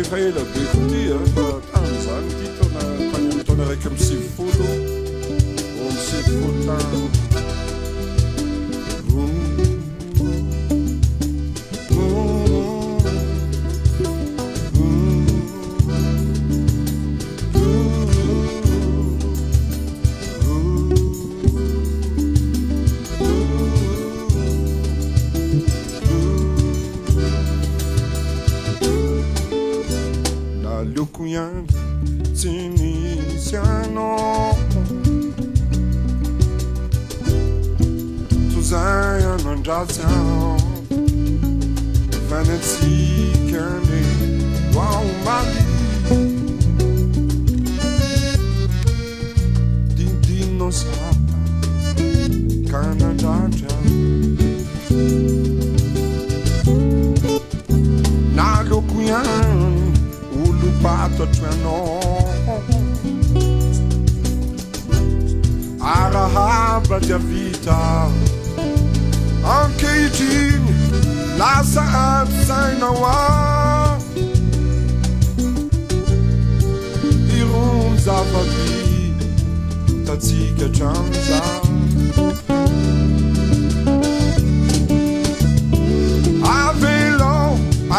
efa ela be koty fa tany zany ty tany amin'ny taona raiky amin'ny sivifolo amin'ny sivifolo tany Naleoko ihany tsy nisy anao tozay anandratsy ao fanatsika ne ao maly didinao sapa ka nandratra naleoko ihany olo pato atranao arahaba dia vita ankehitriny lasa ampisainao a irony zava-vitatsika hatramizany avelao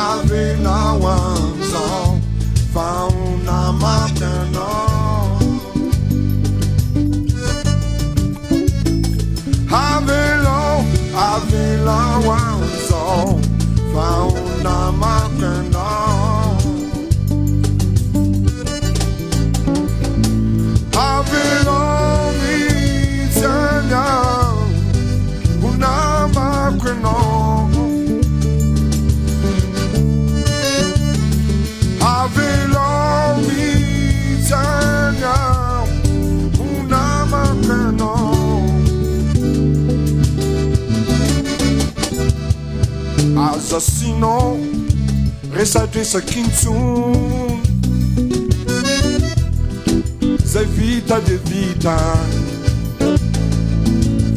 an'izao faona matanao avelao an'izao faona matanao avelao mitsana una matanao avelao mitsana una matanao aza sinao resadresakintsony zay vita de vita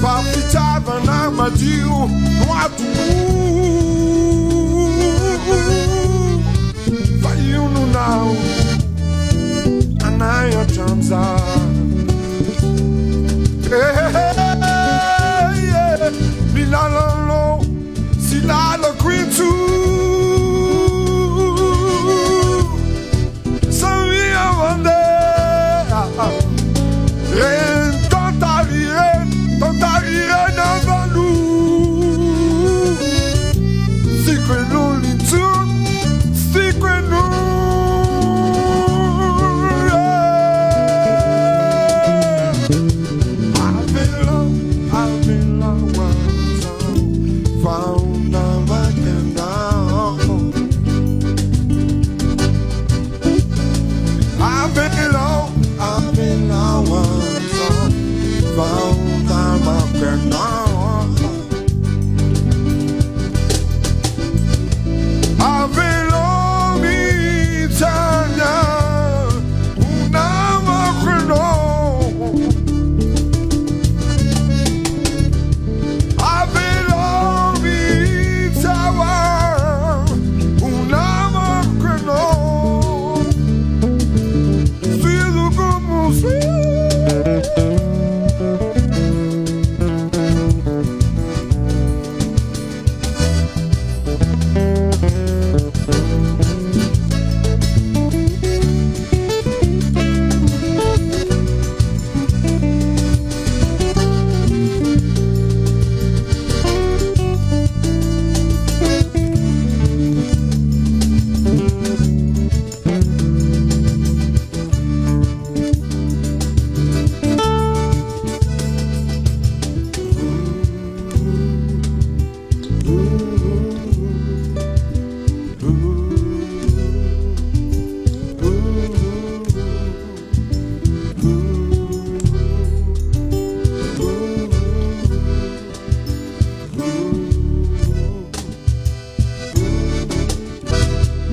fa fitiavana madio no ato fa io nonao anay hatramizany milalalo si lalako intso samia mandeha ren tontarire na valu si quello l'intso si quello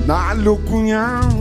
Naleoko ihany